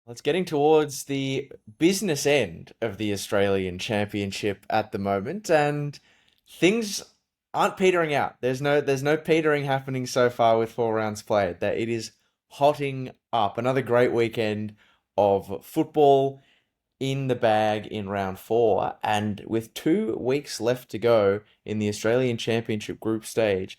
It's getting towards the business end of the Australian Championship at the moment, and things aren't petering out. There's no petering happening so far with 4 rounds played. That it is hotting up. Another great weekend of football in the bag in round four, and with 2 weeks left to go in the Australian Championship group stage,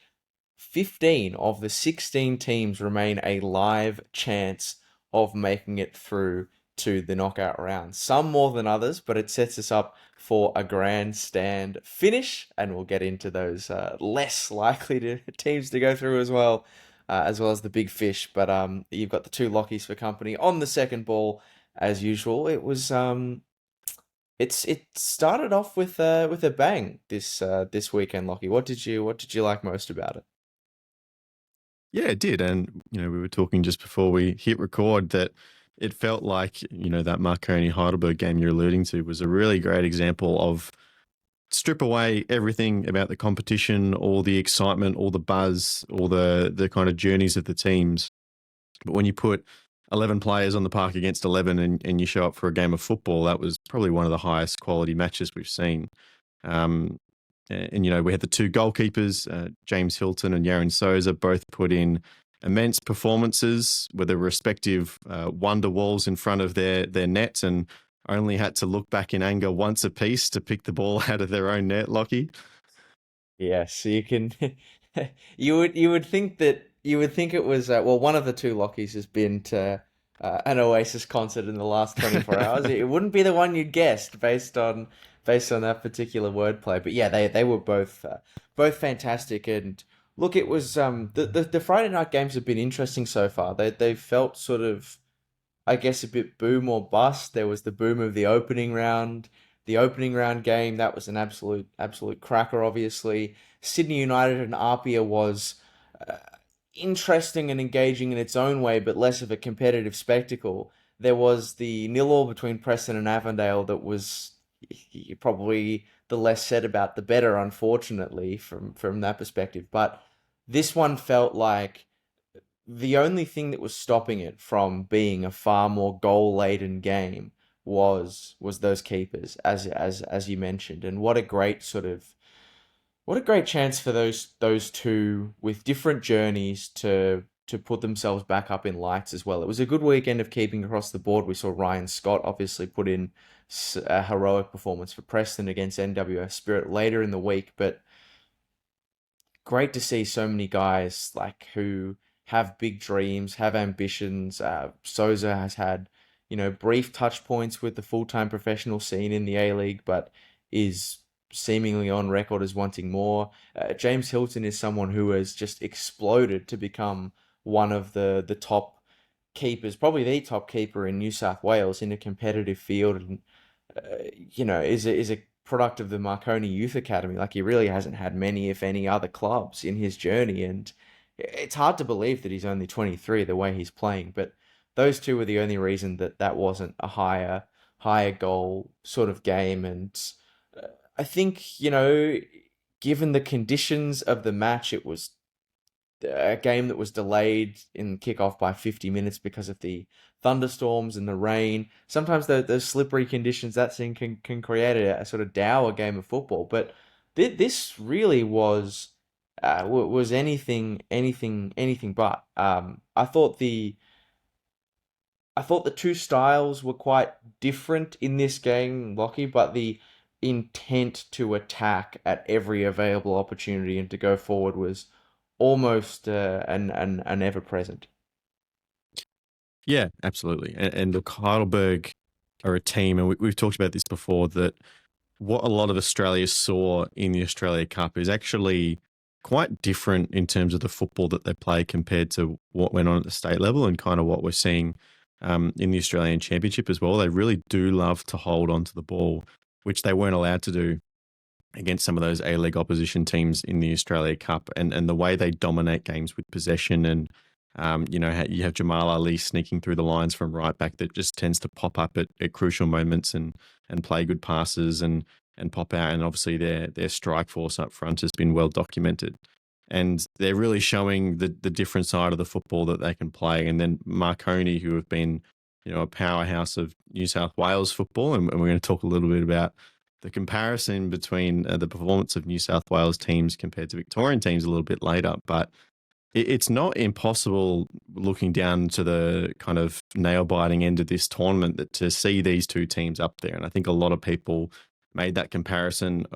15 of the 16 teams remain a live chance of making it through to the knockout round. Some more than others, but it sets us up for a grandstand finish, and we'll get into those less likely teams to go through as well as the big fish. But you've got the two Lockies for company on the second ball as usual. It started off with a bang this weekend, Lockie. What did you like most about it? Yeah, it did. And, we were talking just before we hit record that it felt like, that Marconi Heidelberg game you're alluding to was a really great example of strip away everything about the competition, all the excitement, all the buzz, all the kind of journeys of the teams. But when you put 11 players on the park against 11 and you show up for a game of football, that was probably one of the highest quality matches we've seen. Um, and, we had the two goalkeepers, James Hilton and Yaron Souza, both put in immense performances with their respective wonder walls in front of their nets and only had to look back in anger once apiece to pick the ball out of their own net, Lockie. Yes, you can. You would think it was one of the two Lockies has been to an Oasis concert in the last 24 hours. It wouldn't be the one you'd guessed based on that particular wordplay. But yeah, they were both fantastic. And look, it was the Friday night games have been interesting so far. They felt sort of, I guess, a bit boom or bust. There was the boom of the opening round game. That was an absolute cracker. Obviously, Sydney United and Apia was uh, interesting and engaging in its own way, but less of a competitive spectacle. There was the nil-all between Preston and Avondale that was probably the less said about, the better, unfortunately, from that perspective. But this one felt like the only thing that was stopping it from being a far more goal laden game was those keepers, as you mentioned. And what a great chance for those two with different journeys to put themselves back up in lights as well. It was a good weekend of keeping across the board. We saw Ryan Scott obviously put in a heroic performance for Preston against NWS Spirit later in the week, but great to see so many guys like who have big dreams, have ambitions. Souza has had, brief touch points with the full-time professional scene in the A League, but is seemingly on record as wanting more. James Hilton is someone who has just exploded to become one of the top keepers, probably the top keeper in New South Wales in a competitive field, and is a product of the Marconi Youth Academy. Like, he really hasn't had many, if any, other clubs in his journey, and it's hard to believe that he's only 23 the way he's playing. But those two were the only reason that wasn't a higher goal sort of game. And uh, I think, given the conditions of the match, it was a game that was delayed in kickoff by 50 minutes because of the thunderstorms and the rain. Sometimes those slippery conditions that thing can create a sort of dour game of football. But this really was anything but. I thought the two styles were quite different in this game, Lockie, but the intent to attack at every available opportunity and to go forward was almost an ever present. Yeah, absolutely. And look, Heidelberg are a team, and we've talked about this before, that what a lot of Australia saw in the Australia Cup is actually quite different in terms of the football that they play compared to what went on at the state level and kind of what we're seeing in the Australian Championship as well. They really do love to hold on to the ball, which they weren't allowed to do against some of those A-League opposition teams in the Australia Cup, and the way they dominate games with possession. And you have Jamal Ali sneaking through the lines from right back that just tends to pop up at crucial moments and play good passes and pop out. And obviously their strike force up front has been well documented. And they're really showing the different side of the football that they can play. And then Marconi, who have been a powerhouse of New South Wales football, and we're going to talk a little bit about the comparison between the performance of New South Wales teams compared to Victorian teams a little bit later. But it's not impossible looking down to the kind of nail biting end of this tournament that to see these two teams up there. And I think a lot of people made that comparison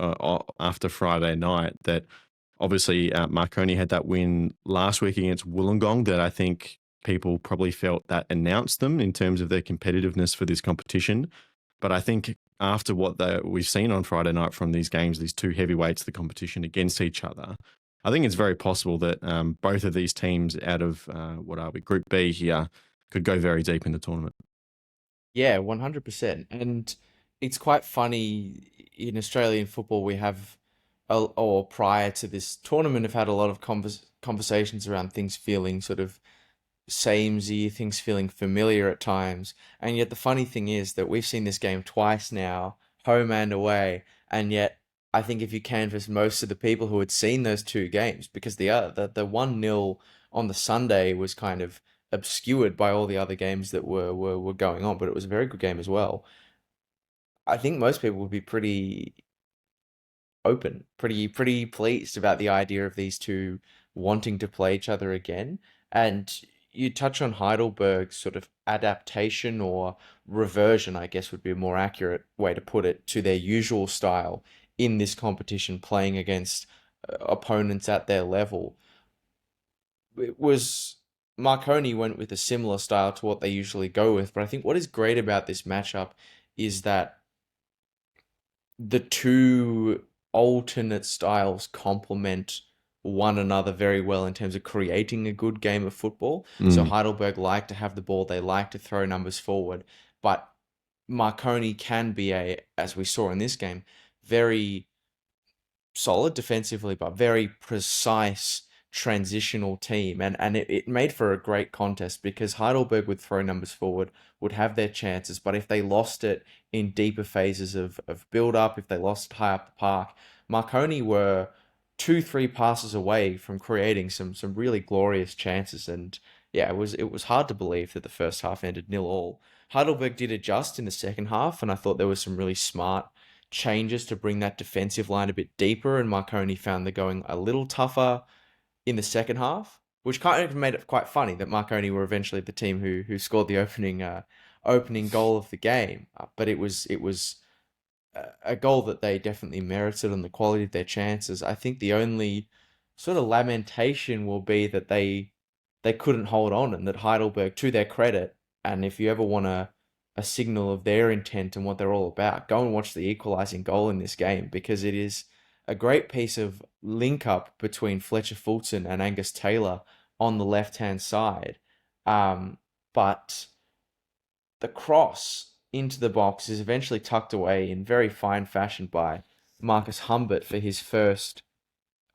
after Friday night that obviously Marconi had that win last week against Wollongong that I think people probably felt that announced them in terms of their competitiveness for this competition. But I think after what we've seen on Friday night from these games, these two heavyweights of the competition against each other, I think it's very possible that both of these teams out of, what are we, Group B here, could go very deep in the tournament. Yeah, 100%. And it's quite funny in Australian football, we have, or prior to this tournament, have had a lot of conversations around things feeling sort of samey, things feeling familiar at times. And yet the funny thing is that we've seen this game twice now, home and away, and yet I think if you canvass most of the people who had seen those two games, because the 1-0 on the Sunday was kind of obscured by all the other games that were going on, but it was a very good game as well. I think most people would be pretty open, pretty pleased about the idea of these two wanting to play each other again. And you touch on Heidelberg's sort of adaptation or reversion, I guess would be a more accurate way to put it, to their usual style in this competition, playing against opponents at their level. It was Marconi went with a similar style to what they usually go with, but I think what is great about this matchup is that the two alternate styles complement one another very well in terms of creating a good game of football. So Mm. Heidelberg like to have the ball, they like to throw numbers forward, but Marconi can be as we saw in this game, very solid defensively, but very precise transitional team. And it made for a great contest because Heidelberg would throw numbers forward, would have their chances, but if they lost it in deeper phases of build up, if they lost it high up the park, Marconi were 2, 3 passes away from creating some really glorious chances. And yeah, it was hard to believe that the first half ended 0-0. Heidelberg did adjust in the second half, and I thought there was some really smart changes to bring that defensive line a bit deeper, and Marconi found the going a little tougher in the second half, which kind of made it quite funny that Marconi were eventually the team who scored the opening goal of the game. But it was a goal that they definitely merited on the quality of their chances. I think the only sort of lamentation will be that they couldn't hold on, and that Heidelberg, to their credit, and if you ever want a signal of their intent and what they're all about, go and watch the equalizing goal in this game because it is a great piece of link up between Fletcher Fulton and Angus Taylor on the left hand side. But the cross into the box is eventually tucked away in very fine fashion by Marcus Humbert for his first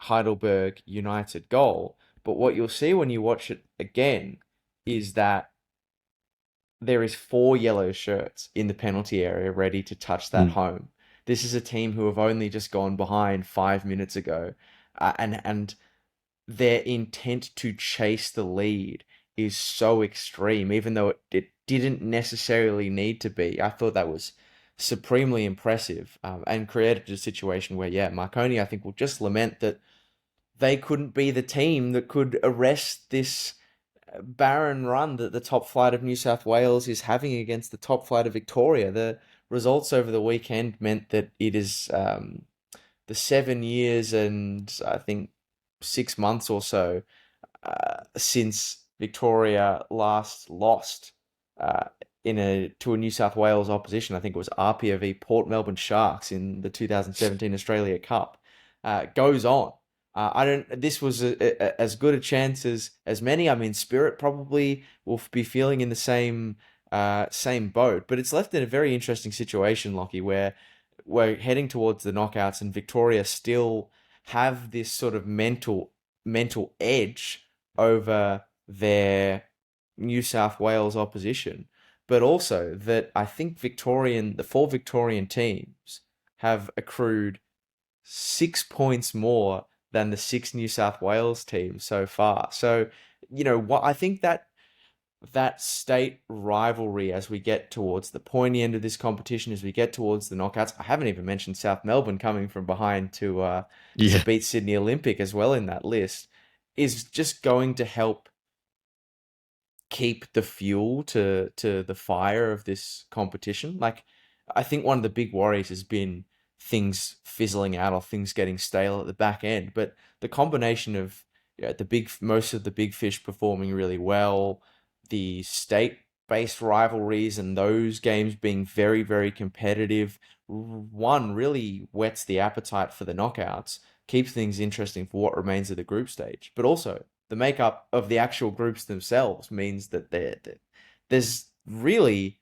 Heidelberg United goal. But what you'll see when you watch it again is that there is 4 yellow shirts in the penalty area ready to touch that Mm. home. This is a team who have only just gone behind 5 minutes ago, and their intent to chase the lead is so extreme, even though it didn't necessarily need to be. I thought that was supremely impressive, and created a situation where, yeah, Marconi, I think, will just lament that they couldn't be the team that could arrest this barren run that the top flight of New South Wales is having against the top flight of Victoria. The results over the weekend meant that it is the 7 years and I think 6 months or so since Victoria last lost in a to a New South Wales opposition. I think it was Apia v Port Melbourne Sharks in the 2017 Australia Cup. Goes on. I don't. This was as good a chance as many. I mean, Spirit probably will be feeling in the same boat, but it's left in a very interesting situation, Lockie, where we're heading towards the knockouts, and Victoria still have this sort of mental edge over their New South Wales opposition, but also that I think the 4 Victorian teams have accrued 6 points more than the 6 New South Wales teams so far. So, what I think that that state rivalry as we get towards the pointy end of this competition, as we get towards the knockouts. I haven't even mentioned South Melbourne coming from behind to Yeah. beat Sydney Olympic as well in that list, is just going to help keep the fuel to the fire of this competition. Like, I think one of the big worries has been things fizzling out or things getting stale at the back end. But the combination of, yeah, the big most of the big fish performing really well, the state-based rivalries and those games being very, very competitive, one really whets the appetite for the knockouts, keeps things interesting for what remains of the group stage. But also, the makeup of the actual groups themselves means that there's really,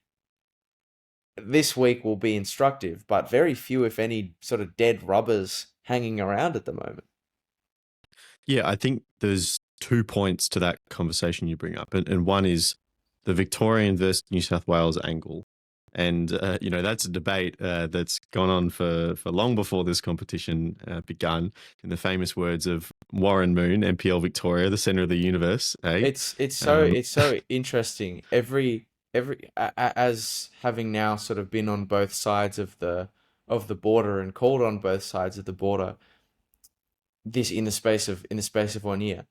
this week will be instructive, but very few, if any, sort of dead rubbers hanging around at the moment. Yeah, I think there's 2 points to that conversation you bring up. And one is the Victorian versus New South Wales angle. And, that's a debate that's gone on for long before this competition begun. In the famous words of Warren Moon, MPL Victoria, the center of the universe, eh? Um, It's so interesting. As having now sort of been on both sides of the border and called on both sides of the border, this in the space of 1 year.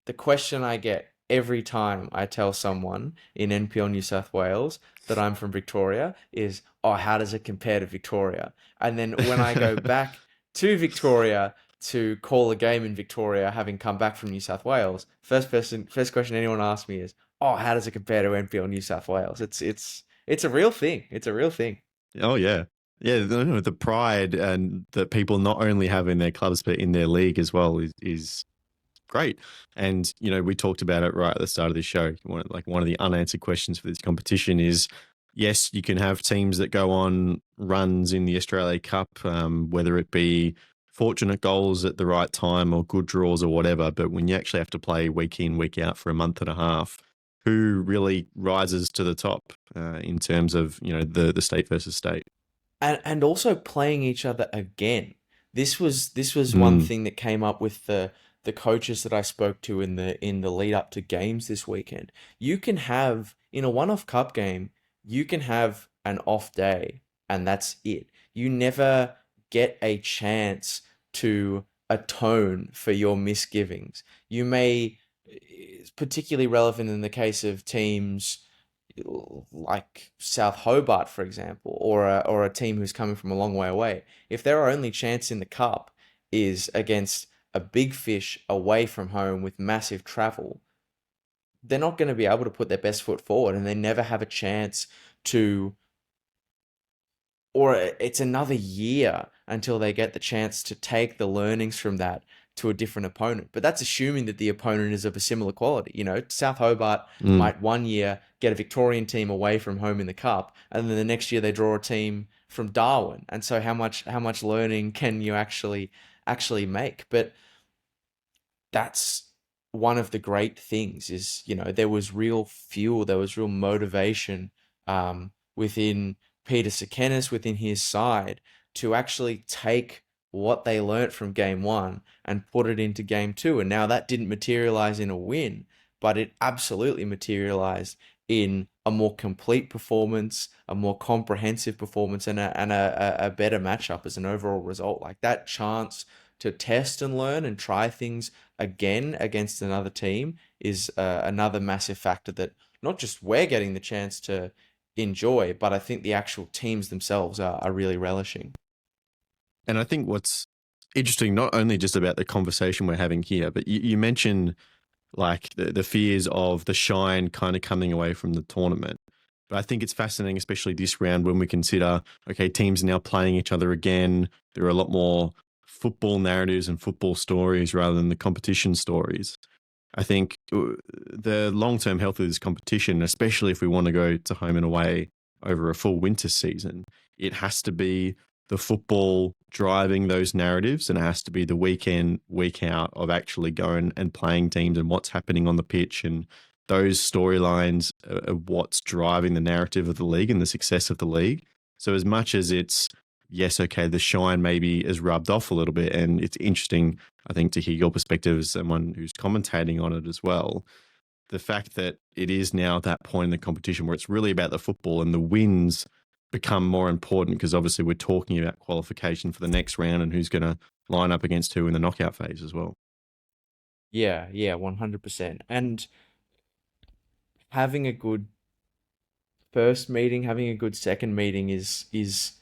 The question I get every time I tell someone in NPL New South Wales that I'm from Victoria is, "Oh, how does it compare to Victoria?" And then when I go back to Victoria to call a game in Victoria, having come back from New South Wales, first question anyone asks me is, "Oh, how does it compare to NPL New South Wales?" It's a real thing. It's a real thing. oh, yeah. Yeah, the pride and that people not only have in their clubs, but in their league as well is great. And, we talked about it right at the start of the show. One of the unanswered questions for this competition is, yes, you can have teams that go on runs in the Australia Cup, whether it be fortunate goals at the right time or good draws or whatever. But when you actually have to play week in, week out for a month and a half, who really rises to the top in terms of, the state versus state? And also playing each other again. This was one Mm, thing that came up with the coaches that I spoke to in the lead up to games this weekend. You can have, in a one-off cup game, you can have an off day and that's it. You never get a chance to atone for your misgivings. You may, it's particularly relevant in the case of teams like South Hobart, for example, or a team who's coming from a long way away. If their only chance in the cup is against a big fish away from home with massive travel, they're not going to be able to put their best foot forward, and they never have a chance to, or it's another year until they get the chance to take the learnings from that to a different opponent. But that's assuming that the opponent is of a similar quality. South Hobart mm. might 1 year get a Victorian team away from home in the cup, and then the next year they draw a team from Darwin. And so how much learning can you actually make? But that's one of the great things is, there was real fuel, there was real motivation within Peter Sekenis, within his side, to actually take what they learnt from game one and put it into game two. And now that didn't materialize in a win, but it absolutely materialized in a more complete performance, a more comprehensive performance, and a better matchup as an overall result. Like, that chance to test and learn and try things again against another team is another massive factor that not just we're getting the chance to enjoy, but I think the actual teams themselves are really relishing. And I think what's interesting, not only just about the conversation we're having here, but you mentioned like the fears of the shine kind of coming away from the tournament. But I think it's fascinating, especially this round, when we consider, okay, teams are now playing each other again. There are a lot more football narratives and football stories rather than the competition stories. I think the long-term health of this competition, especially if we want to go to home and away over a full winter season, it has to be the football driving those narratives, and it has to be the week in, week out of actually going and playing teams and what's happening on the pitch, and those storylines are what's driving the narrative of the league and the success of the league. So as much as it's, yes, okay, the shine maybe is rubbed off a little bit, and it's interesting, I think, to hear your perspective as someone who's commentating on it as well. the fact that it is now at that point in the competition where it's really about the football and the wins become more important because obviously we're talking about qualification for the next round and who's going to line up against who in the knockout phase as well. Yeah, yeah, 100%. And having a good first meeting, having a good second meeting is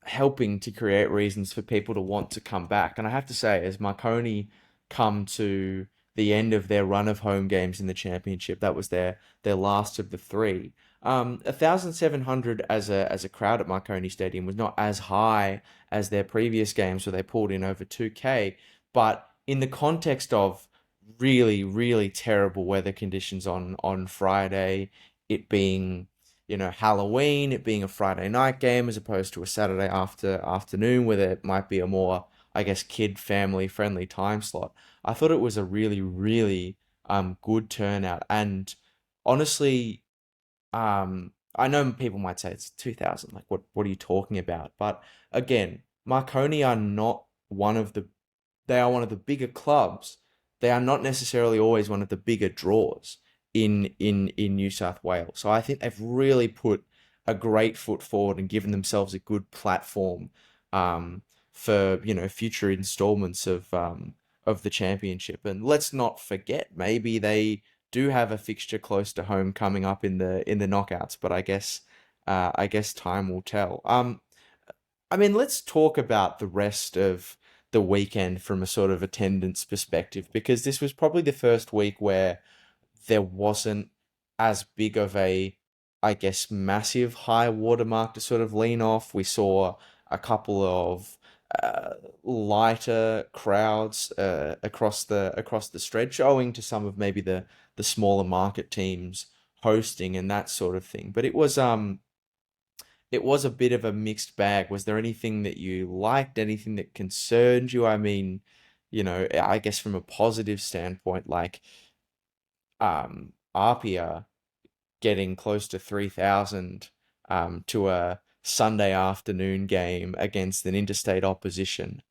helping to create reasons for people to want to come back. And I have to say, as Marconi come to the end of their run of home games in the championship, that was their last of the three. 1,700 as a crowd at Marconi Stadium was not as high as their previous games where they pulled in over 2K, but in the context of really, really terrible weather conditions on Friday, it being Halloween, it being a Friday night game as opposed to a Saturday afternoon where there might be a more, I guess, kid family friendly time slot. I thought it was a really, really good turnout. And honestly, I know people might say it's 2000, like what are you talking about? But again, Marconi are not one of the they are one of the bigger clubs. They are not necessarily always one of the bigger draws in New South Wales. So I think they've really put a great foot forward and given themselves a good platform um, for future installments of the championship. And let's not forget, maybe they do have a fixture close to home coming up in the knockouts. But I guess time will tell. I mean, let's talk about the rest of the weekend from a sort of attendance perspective, because this was probably the first week where there wasn't as big of a, I guess, massive high watermark to sort of lean off. We saw a couple of lighter crowds across the stretch, owing to some of maybe the smaller market teams hosting and that sort of thing. But it was a bit of a mixed bag. Was there anything that you liked, anything that concerned you? I mean, I guess from a positive standpoint, like Arpia getting close to 3,000 to a Sunday afternoon game against an interstate opposition.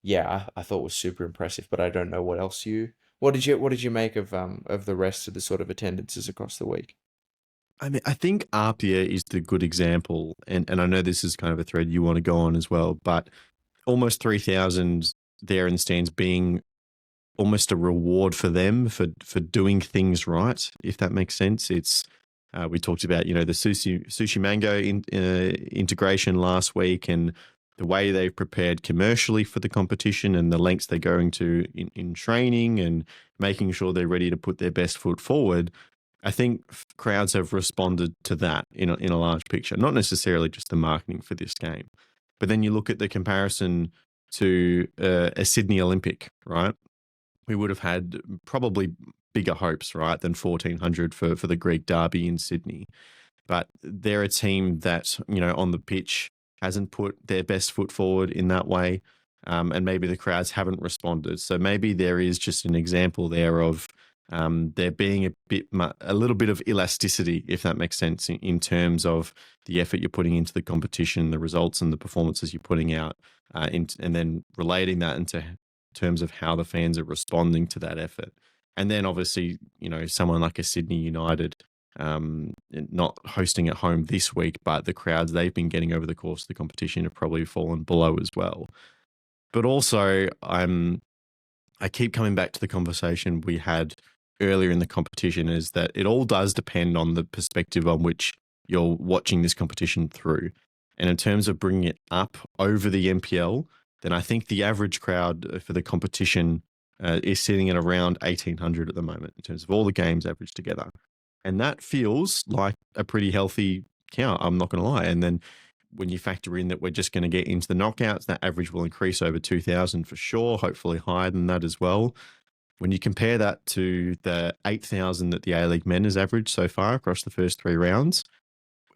Yeah, I thought was super impressive, but I don't know what did you make of the rest of the sort of attendances across the week? I mean, I think Arpia is the good example, and I know this is kind of a thread you want to go on as well, but almost 3,000 there in the stands being almost a reward for them for doing things right, if that makes sense. It's we talked about the sushi mango integration last week and the way they've prepared commercially for the competition and the lengths they're going to in training and making sure they're ready to put their best foot forward. I think crowds have responded to that in a large picture, not necessarily just the marketing for this game. But then you look at the comparison to a Sydney Olympic, right? We would have had probably bigger hopes, right, than 1,400 for the Greek derby in Sydney. But they're a team that, on the pitch hasn't put their best foot forward in that way. And maybe the crowds haven't responded. So maybe there is just an example there of there being a little bit of elasticity, if that makes sense, in terms of the effort you're putting into the competition, the results and the performances you're putting out, and then relating that into terms of how the fans are responding to that effort. And then obviously, someone like a Sydney United, not hosting at home this week, but the crowds they've been getting over the course of the competition have probably fallen below as well. But also, I keep coming back to the conversation we had earlier in the competition, is that it all does depend on the perspective on which you're watching this competition through. And in terms of bringing it up over the NPL, then I think the average crowd for the competition is sitting at around 1,800 at the moment in terms of all the games averaged together. And that feels like a pretty healthy count, I'm not going to lie. And then when you factor in that we're just going to get into the knockouts, that average will increase over 2,000 for sure, hopefully higher than that as well. When you compare that to the 8,000 that the A-League men has averaged so far across the first three rounds,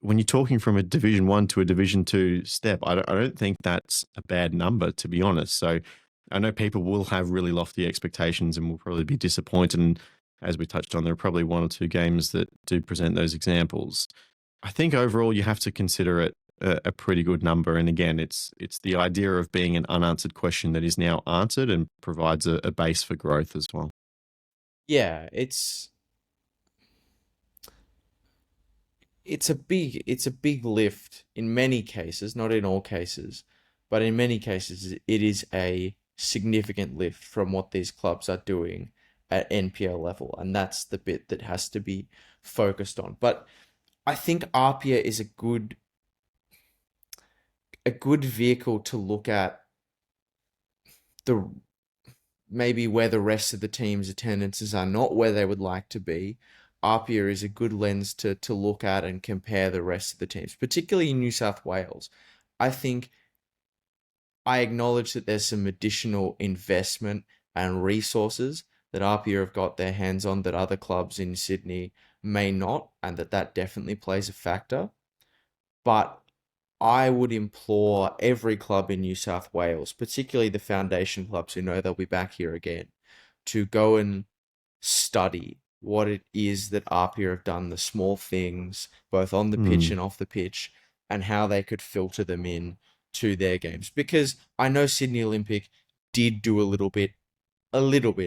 when you're talking from a Division 1 to a Division 2 step, I don't think that's a bad number, to be honest. So I know people will have really lofty expectations and will probably be disappointed. And as we touched on, there are probably one or two games that do present those examples. I think overall you have to consider it a pretty good number. And again, it's the idea of being an unanswered question that is now answered and provides a base for growth as well. yeah, it's a big lift in many cases, not in all cases, but in many cases it is a significant lift from what these clubs are doing at NPL level, and that's the bit that has to be focused on. But I think Apia is a good vehicle to look at the maybe where the rest of the team's attendances are not where they would like to be. Apia is a good lens to look at and compare the rest of the teams, particularly in New South Wales. I think I acknowledge that there's some additional investment and resources that Apia have got their hands on that other clubs in Sydney may not, and that definitely plays a factor. But I would implore every club in New South Wales, particularly the foundation clubs who know they'll be back here again, to go and study what it is that Apia have done, the small things, both on the pitch Mm, and off the pitch, and how they could filter them in to their games. Because I know Sydney Olympic did do a little bit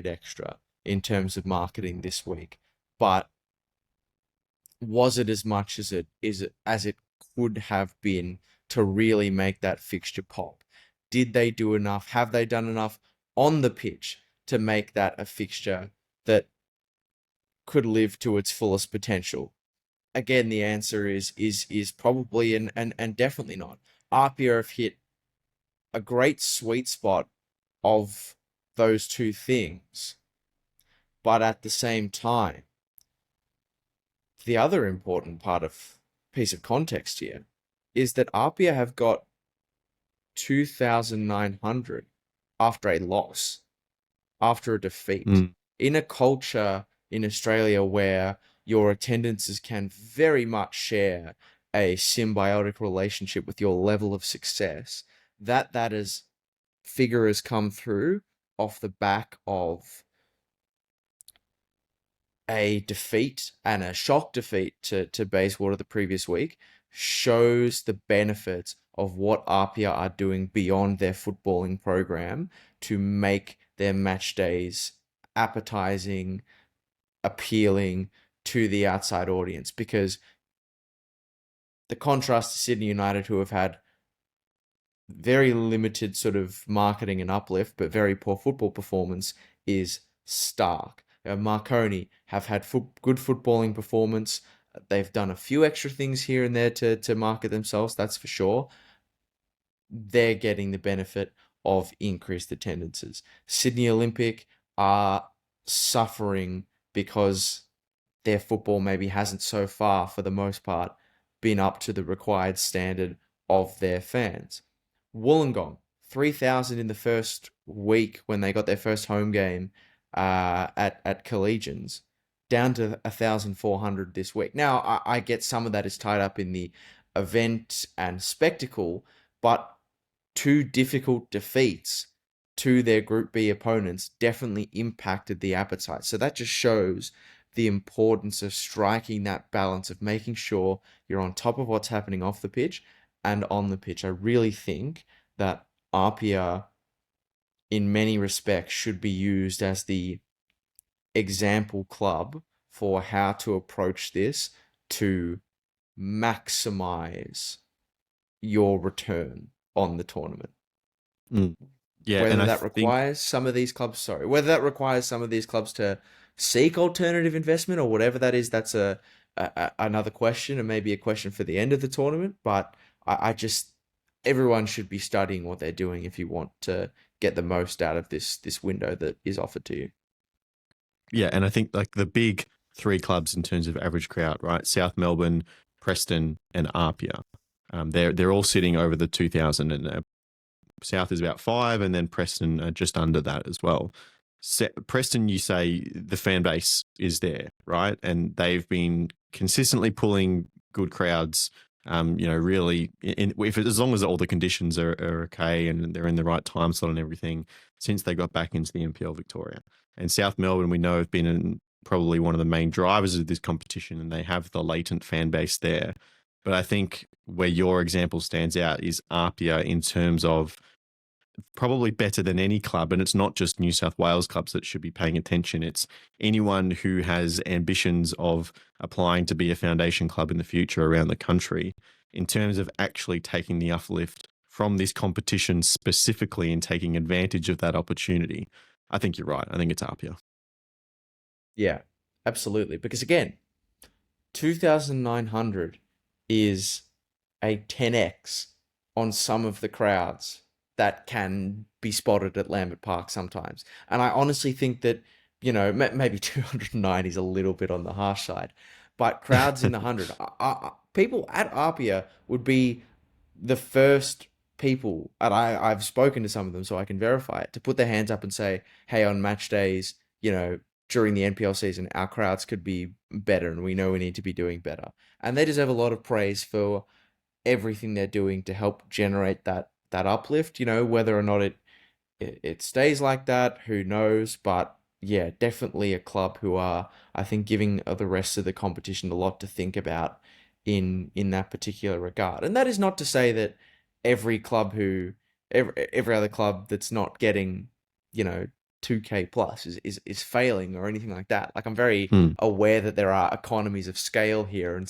extra in terms of marketing this week, but was it as much as it could have been to really make that fixture pop? Did they do enough? Have they done enough on the pitch to make that a fixture that could live to its fullest potential? Again, the answer is probably and definitely not. Apia have hit a great sweet spot of those two things, but at the same time, the other important piece of context here is that Apia have got 2,900 after a loss, after a defeat, mm, in a culture in Australia where your attendances can very much share a symbiotic relationship with your level of success. That is figure has come through off the back of a defeat and a shock defeat to Bayswater the previous week shows the benefits of what Apia are doing beyond their footballing program to make their match days appetizing, appealing to the outside audience. Because the contrast to Sydney United, who have had very limited sort of marketing and uplift, but very poor football performance, is stark. Marconi have had good footballing performance. They've done a few extra things here and there to market themselves, that's for sure. They're getting the benefit of increased attendances. Sydney Olympic are suffering because their football maybe hasn't so far, for the most part, been up to the required standard of their fans. Wollongong, 3,000 in the first week when they got their first home game at Collegians, down to 1,400 this week. Now, I get some of that is tied up in the event and spectacle, but two difficult defeats to their Group B opponents definitely impacted the appetite. So that just shows the importance of striking that balance of making sure you're on top of what's happening off the pitch and on the pitch. I really think that Apia, in many respects, should be used as the example club for how to approach this to maximize your return on the tournament. mm. Yeah, and Whether I that think requires some of these clubs, sorry, whether that requires some of these clubs to seek alternative investment or whatever that is, that's another question and maybe a question for the end of the tournament. But I just everyone should be studying what they're doing if you want to get the most out of this window that is offered to you. yeah, and I think like the big three clubs in terms of average crowd, right? South Melbourne, Preston, and Apia. They're all sitting over the 2,000, and South is about 5, and then Preston just under that as well. Preston, you say the fan base is there, right? And they've been consistently pulling good crowds. Really, as long as all the conditions are okay and they're in the right time slot and everything, since they got back into the NPL Victoria. And South Melbourne, we know, have been probably one of the main drivers of this competition, and they have the latent fan base there. But I think where your example stands out is Apia in terms of probably better than any club. And it's not just New South Wales clubs that should be paying attention. It's anyone who has ambitions of applying to be a foundation club in the future around the country in terms of actually taking the uplift from this competition specifically and taking advantage of that opportunity. I think you're right. I think it's Apia. Yeah, absolutely. Because again, 2,900 is a 10x on some of the crowds that can be spotted at Lambert Park sometimes. And I honestly think that, maybe 290 is a little bit on the harsh side, but crowds in the 100, people at Apia would be the first people, and I've spoken to some of them so I can verify it, to put their hands up and say, hey, on match days, during the NPL season, our crowds could be better and we know we need to be doing better. And they deserve a lot of praise for everything they're doing to help generate that uplift. Whether or not it stays like that, who knows? But yeah, definitely a club who are, I think, giving the rest of the competition a lot to think about in that particular regard. And that is not to say that every other club that's not getting, 2K plus is failing or anything like that. Like, I'm very Hmm. aware that there are economies of scale here, and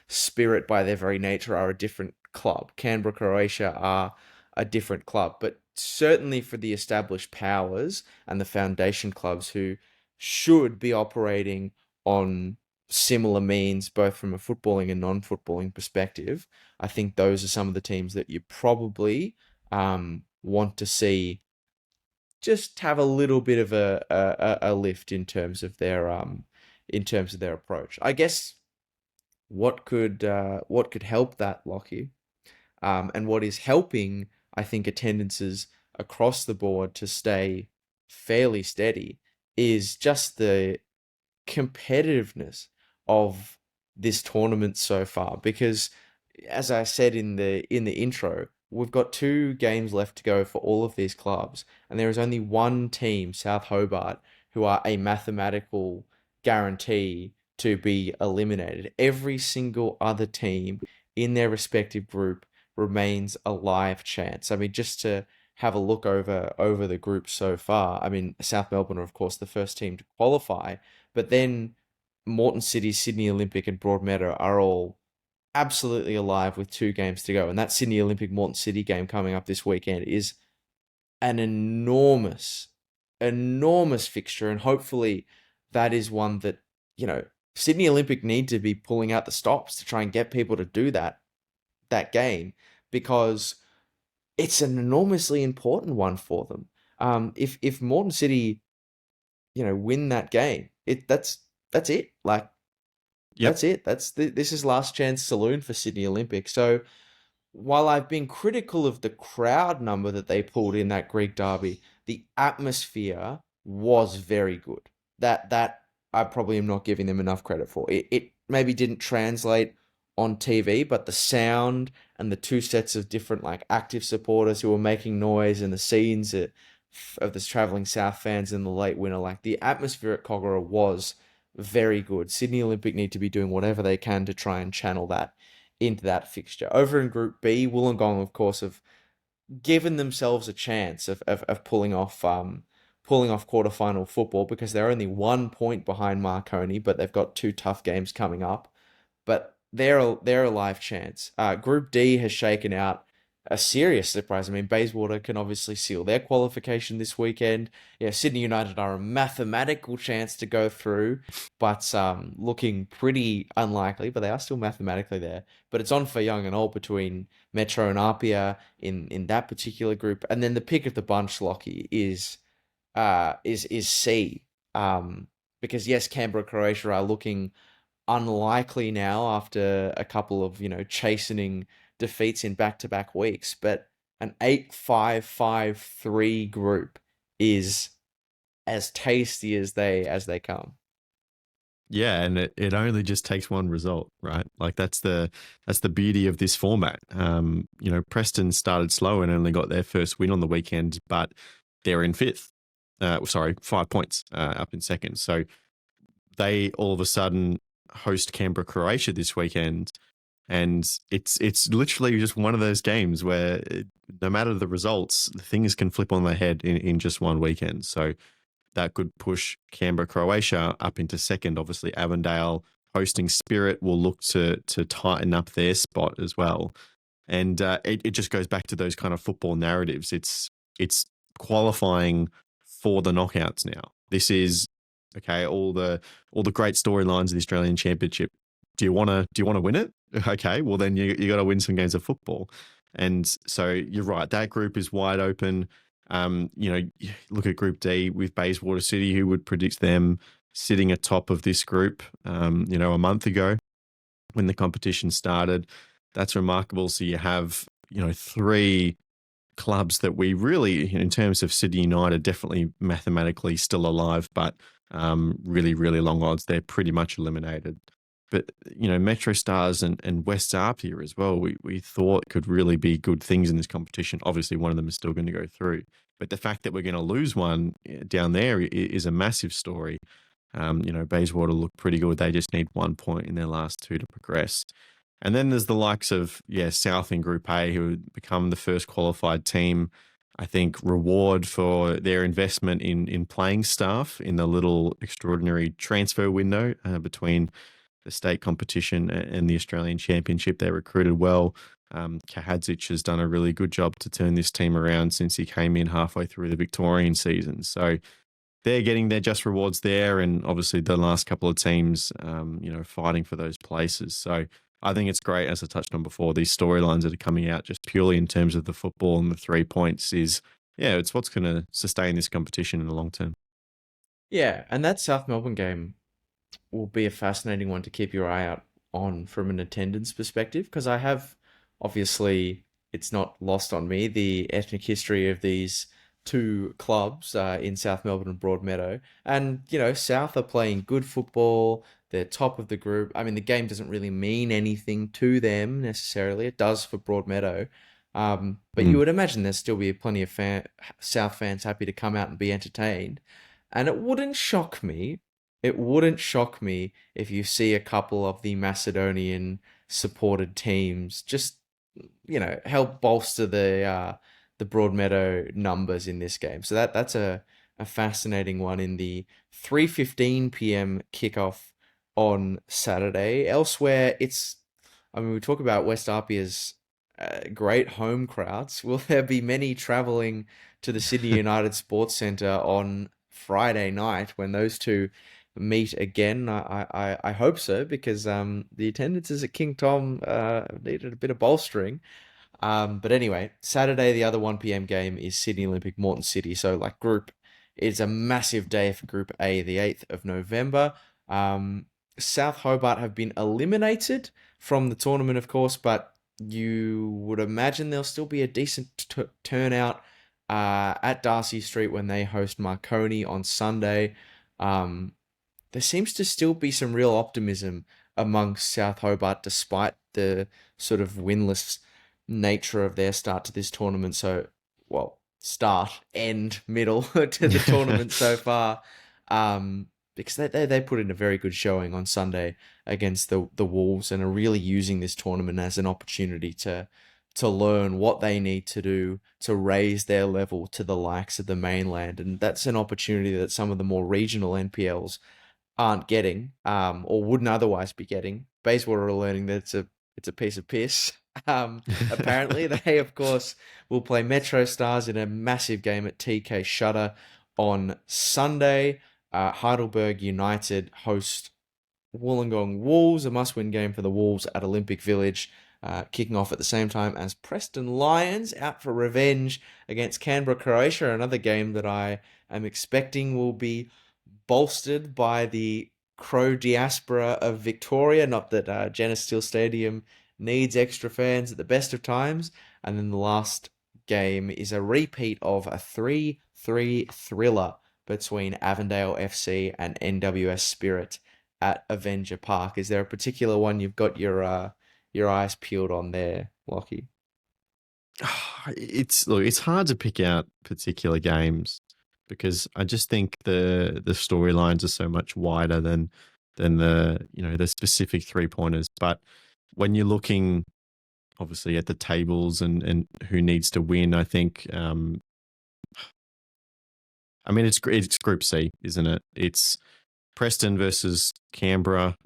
Spirit, by their very nature, are a different club. Canberra, Croatia are a different club, but certainly for the established powers and the foundation clubs who should be operating on similar means, both from a footballing and non-footballing perspective, I think those are some of the teams that you probably want to see just have a little bit of a lift in terms of their approach. I guess what could help that, Lachie, and what is helping, I think, attendances across the board to stay fairly steady is just the competitiveness of this tournament so far. Because, as I said in the intro, we've got 2 games left to go for all of these clubs, and there is only one team, South Hobart, who are a mathematical guarantee to be eliminated. Every single other team in their respective group remains a live chance. I mean, just to have a look over the group so far. I mean, South Melbourne are of course the first team to qualify, but then Moreton City, Sydney Olympic, and Broadmeadow are all absolutely alive with 2 games to go. And that Sydney Olympic Moreton City game coming up this weekend is an enormous, enormous fixture. And hopefully that is one that, Sydney Olympic need to be pulling out the stops to try and get people to do that game, because it's an enormously important one for them. If Moreton City, win that game, that's it. Like, Yep. that's it. This is last chance saloon for Sydney Olympic. So while I've been critical of the crowd number that they pulled in that Greek derby, the atmosphere was very good. That I probably am not giving them enough credit for. It maybe didn't translate on TV, but the sound and the 2 sets of different, like, active supporters who were making noise, and the scenes of the traveling South fans in the late winter, like, the atmosphere at Kogarah was very good. Sydney Olympic need to be doing whatever they can to try and channel that into that fixture. Over in Group B, Wollongong, of course, have given themselves a chance of pulling off quarterfinal football, because they're only 1 point behind Marconi, but they've got 2 tough games coming up. But they're a live chance. Group D has shaken out a serious surprise. I mean, Bayswater can obviously seal their qualification this weekend. Yeah, Sydney United are a mathematical chance to go through, but looking pretty unlikely. But they are still mathematically there. But it's on for young and old between Metro and Apia in that particular group, and then the pick of the bunch, Lockie, is C. Because yes, Canberra, Croatia are looking unlikely now after a couple of, chastening defeats in back-to-back weeks, but an 8-5-5-3 group is as tasty as they come. Yeah, and it only just takes one result, right? Like that's the beauty of this format. Preston started slow and only got their first win on the weekend, but they're in fifth. 5 points up in second. So they all of a sudden host Canberra, Croatia this weekend. And it's literally just one of those games where no matter the results, things can flip on their head in just one weekend. So that could push Canberra, Croatia up into second. Obviously, Avondale hosting Spirit will look to tighten up their spot as well. And it just goes back to those kind of football narratives. It's qualifying for the knockouts now. This is okay. All the great storylines of the Australian Championship. Do you want to win it? Okay, well then you got to win some games of football. And so you're right. That group is wide open. Look at Group D with Bayswater City, who would predict them sitting atop of this group, a month ago when the competition started. That's remarkable. So you have, three clubs that we really, in terms of Sydney United, definitely mathematically still alive, but really, really long odds. They're pretty much eliminated. But, Metro Stars and West Apia as well, we thought could really be good things in this competition. Obviously, one of them is still going to go through. But the fact that we're going to lose one down there is a massive story. Bayswater look pretty good. They just need 1 point in their last two to progress. And then there's the likes of, South in Group A, who would become the first qualified team. I think reward for their investment in playing staff in the little extraordinary transfer window between the state competition and the Australian Championship. They recruited well. Kahadzic has done a really good job to turn this team around since he came in halfway through the Victorian season. So they're getting their just rewards there, and obviously the last couple of teams, fighting for those places. So I think it's great, as I touched on before, these storylines that are coming out just purely in terms of the football and the 3 points it's what's going to sustain this competition in the long term. Yeah, and that South Melbourne game will be a fascinating one to keep your eye out on from an attendance perspective, because I have, obviously, it's not lost on me, the ethnic history of these two clubs in South Melbourne and Broadmeadow. And, South are playing good football. They're top of the group. I mean, the game doesn't really mean anything to them necessarily. It does for Broadmeadow. But you Mm. would imagine there'd still be plenty of South fans happy to come out and be entertained. And it wouldn't shock me if you see a couple of the Macedonian supported teams just, help bolster the Broadmeadow numbers in this game. So that's a fascinating one in the 3:15 p.m. kickoff on Saturday. Elsewhere, we talk about West Apia's great home crowds. Will there be many travelling to the Sydney United Sports Centre on Friday night when those two meet again? I hope so, because the attendances at King Tom needed a bit of bolstering. But anyway, Saturday, the other 1 p.m. game is Sydney Olympic Moreton City. So, it's a massive day for Group A, the 8th of November. South Hobart have been eliminated from the tournament, of course, but you would imagine there'll still be a decent turnout at Darcy Street when they host Marconi on Sunday. There seems to still be some real optimism amongst South Hobart despite the sort of winless nature of their start to this tournament. So, well, start, end, middle to the tournament so far. Because they put in a very good showing on Sunday against the Wolves, and are really using this tournament as an opportunity to learn what they need to do to raise their level to the likes of the mainland. And that's an opportunity that some of the more regional NPLs aren't getting, or wouldn't otherwise be getting. Bayswater are learning that it's a piece of piss. Apparently, they of course will play Metro Stars in a massive game at TK Shutter on Sunday. Heidelberg United host Wollongong Wolves, a must-win game for the Wolves at Olympic Village, kicking off at the same time as Preston Lions out for revenge against Canberra, Croatia, another game that I am expecting will be bolstered by the Crow diaspora of Victoria. Not that Genesis Steel Stadium needs extra fans at the best of times. And then the last game is a repeat of a 3-3 thriller between Avondale FC and NWS Spirit at Avenger Park. Is there a particular one you've got your eyes peeled on there, Lachie? It's hard to pick out particular games because I just think the storylines are so much wider than the the specific 3 pointers. But when you're looking obviously at the tables and who needs to win, I think I mean it's Group C, isn't it? It's Preston versus Canberra.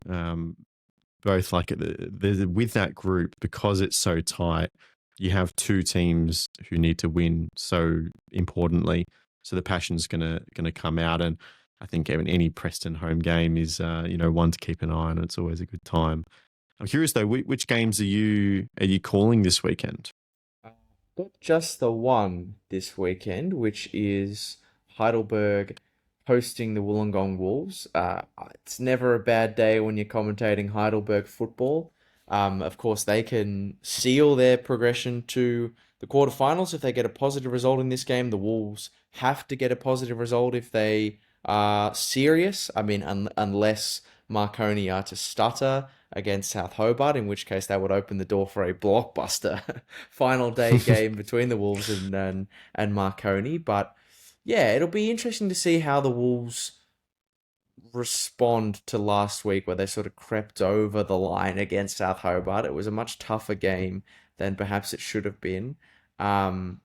Both like with that group, because it's so tight, you have two teams who need to win so importantly. So the passion's gonna come out, and I think even any Preston home game is one to keep an eye on. It's always a good time. I'm curious though, which games are you calling this weekend? Got just the one this weekend, which is Heidelberg hosting the Wollongong Wolves. It's never a bad day when you're commentating Heidelberg football. Of course, they can seal their progression to the quarterfinals if they get a positive result in this game. The Wolves have to get a positive result if they are serious. I mean, unless Marconi are to stutter against South Hobart, in which case that would open the door for a blockbuster final day game between the Wolves and Marconi. But yeah, it'll be interesting to see how the Wolves respond to last week, where they sort of crept over the line against South Hobart. It was a much tougher game than perhaps it should have been. Um,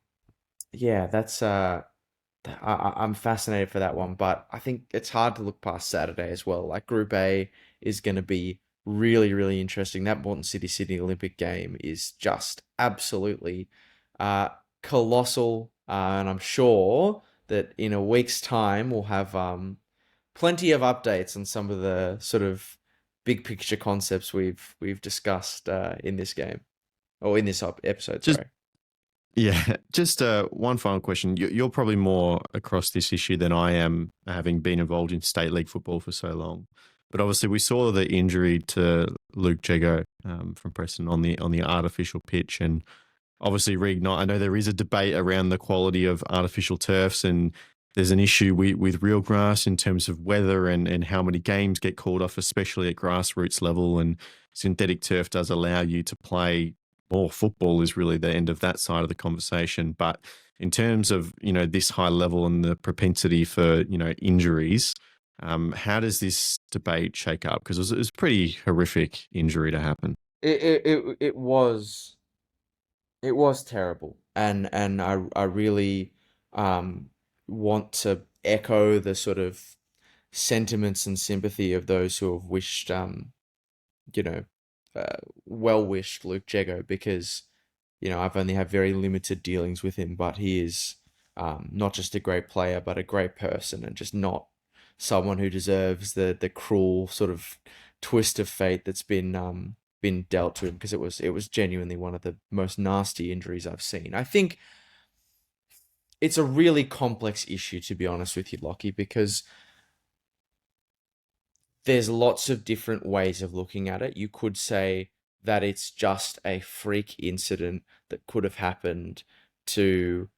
yeah, that's I'm fascinated for that one, but I think it's hard to look past Saturday as well. Like Group A is going to be really, really interesting. That Morton City Sydney Olympic game is just absolutely uh, colossal, and I'm sure that in a week's time we'll have plenty of updates on some of the sort of big picture concepts we've discussed in this game or in this episode. Just Sorry. Yeah, just one final question. You're probably more across this issue than I am, having been involved in state league football for so long. But obviously, we saw the injury to Luke Jego from Preston on the artificial pitch, and obviously reignite. I know there is a debate around the quality of artificial turfs, and there's an issue with real grass in terms of weather and how many games get called off, especially at grassroots level. And synthetic turf does allow you to play more football, is really the end of that side of the conversation. But in terms of this high level and the propensity for injuries, how does this debate shake up? Because it was a pretty horrific injury to happen. It was terrible, and I really um want to echo the sort of sentiments and sympathy of those who have wished you know uh, well wished Luke Jego, because I've only had very limited dealings with him, but he is not just a great player but a great person, and just not someone who deserves the cruel sort of twist of fate that's been dealt to him, because it was genuinely one of the most nasty injuries I've seen. I think it's a really complex issue, to be honest with you, Lockie, because there's lots of different ways of looking at it. You could say that it's just a freak incident that could have happened to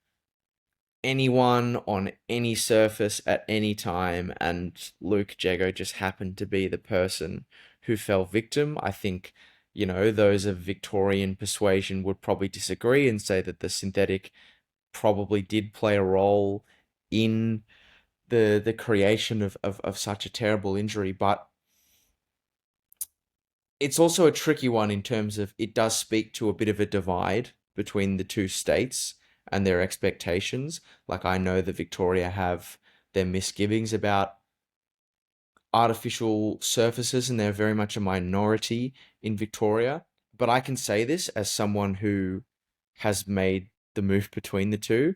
anyone on any surface at any time, and Luke Jego just happened to be the person who fell victim. I think, those of Victorian persuasion would probably disagree and say that the synthetic probably did play a role in the creation of such a terrible injury. But it's also a tricky one in terms of it does speak to a bit of a divide between the two states and their expectations. Like, I know that Victoria have their misgivings about artificial surfaces, and they're very much a minority in Victoria. But I can say this as someone who has made the move between the two.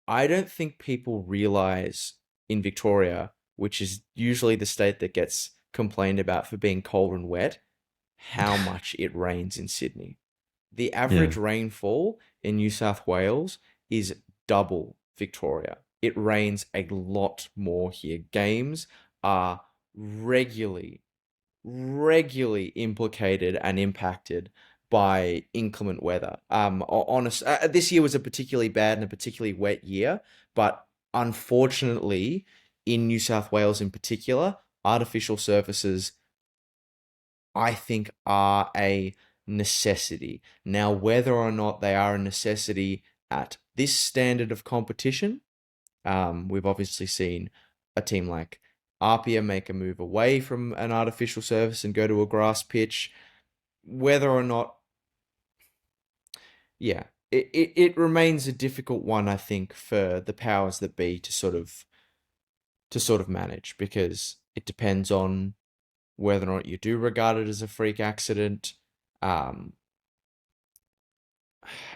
I don't think people realize in Victoria, which is usually the state that gets complained about for being cold and wet, how much it rains in Sydney. The Yeah. average rainfall in New South Wales is double Victoria. It rains a lot more here. Games are regularly, regularly implicated and impacted by inclement weather. This year was a particularly bad and a particularly wet year, but unfortunately, in New South Wales in particular, artificial surfaces, I think, are a necessity. Now, whether or not they are a necessity at this standard of competition, we've obviously seen a team like Apia make a move away from an artificial surface and go to a grass pitch. whether or not, yeah, it remains a difficult one, I think, for the powers that be to sort of manage, because it depends on whether or not you do regard it as a freak accident, um,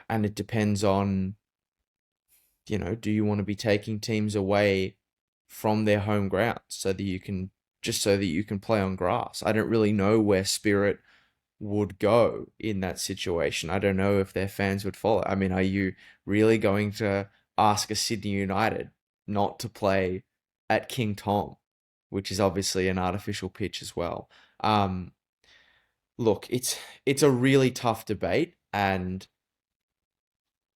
and it depends on, do you want to be taking teams away from their home ground so that you can play on grass? I don't really know where Spirit would go in that situation. I don't know if their fans would follow. I mean, are you really going to ask a Sydney United not to play at King Tom, which is obviously an artificial pitch as well? Um, Look, it's a really tough debate, and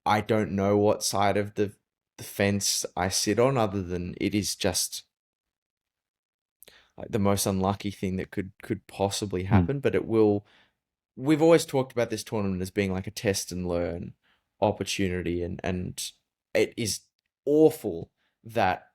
I don't know what side of the fence I sit on, other than it is just like the most unlucky thing that could possibly Mm. happen. But it will. We've always talked about this tournament as being like a test and learn opportunity, and it is awful that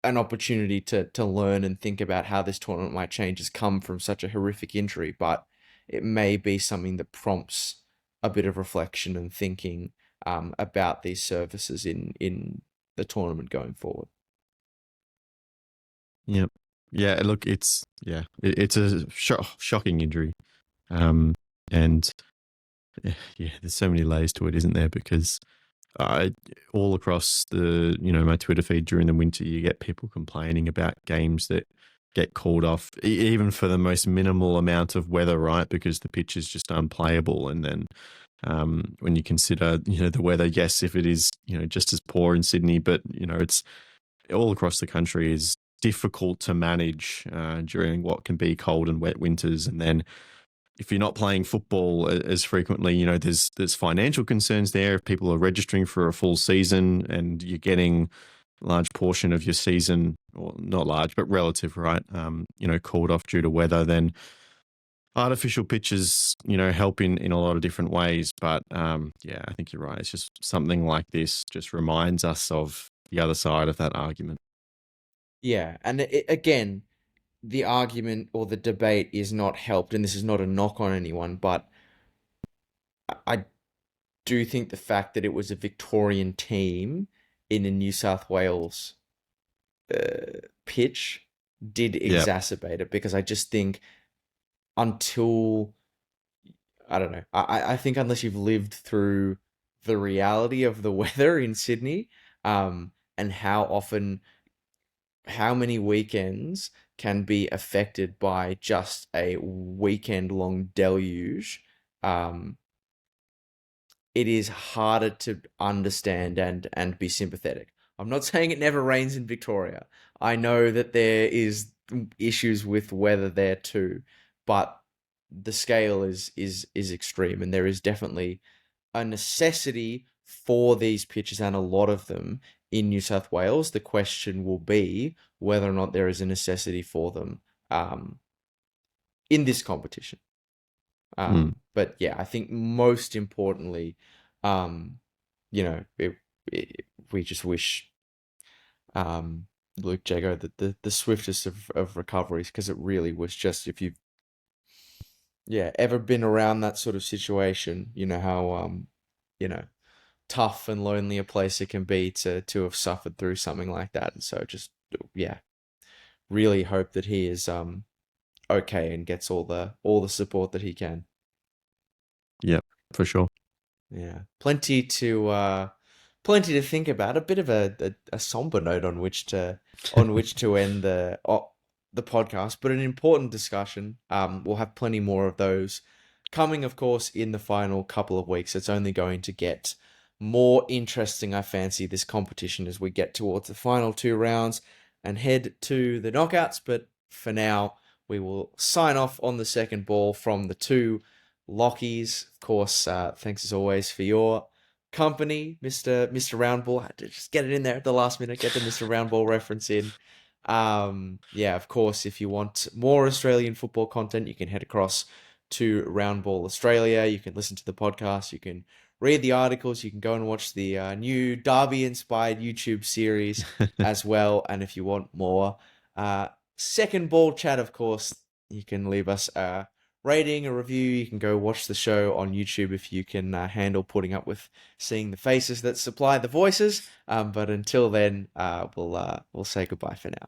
an opportunity to learn and think about how this tournament might change has come from such a horrific injury, but it may be something that prompts a bit of reflection and thinking, about these services in the tournament going forward. Yep. Yeah. Look, it's a shocking injury. Um, and yeah, there's so many layers to it, isn't there? Because I all across my Twitter feed during the winter, you get people complaining about games that get called off, even for the most minimal amount of weather, right? Because the pitch is just unplayable. And then when you consider, the weather, yes, if it is, just as poor in Sydney, but it's all across the country is difficult to manage during what can be cold and wet winters. And then if you're not playing football as frequently, there's financial concerns there. If people are registering for a full season and you're getting a large portion of your season, or not large, but relative, right? Called off due to weather, then artificial pitches, help in a lot of different ways. But yeah, I think you're right. It's just something like this just reminds us of the other side of that argument. Yeah, and again, the argument or the debate is not helped, and this is not a knock on anyone, but I do think the fact that it was a Victorian team in a New South Wales pitch did Yeah. exacerbate it, because I just think until I don't know, I think unless you've lived through the reality of the weather in Sydney, and how many weekends can be affected by just a weekend long deluge, um, it is harder to understand and be sympathetic. I'm not saying it never rains in Victoria. I know that there is issues with weather there too, but the scale is extreme, and there is definitely a necessity for these pitches, and a lot of them in New South Wales. The question will be whether or not there is a necessity for them, in this competition. Mm. But yeah, I think most importantly, um, we just wish, um, Luke Jago the swiftest of recoveries, because it really was just, if you've, yeah, ever been around that sort of situation, you know how, you know tough and lonely a place it can be to have suffered through something like that. And so just, yeah, really hope that he is okay and gets all the support that he can. Yeah, for sure. Yeah, plenty to think about. A bit of a somber note on which to end the podcast, but an important discussion. We'll have plenty more of those coming, of course, in the final couple of weeks. It's only going to get more interesting, I fancy, this competition, as we get towards the final two rounds and head to the knockouts. But for now, we will sign off on the second ball from the two Lockies. Of course, thanks as always for your company, Mr. Roundball. I had to just get it in there at the last minute, get the Mr. Roundball reference in. Yeah, of course, if you want more Australian football content, you can head across to Roundball Australia. You can listen to the podcast. You can read the articles. You can go and watch the new Derby-inspired YouTube series as well. And if you want more second ball chat, of course, you can leave us a rating, a review. You can go watch the show on YouTube if you can handle putting up with seeing the faces that supply the voices. But until then, we'll say goodbye for now.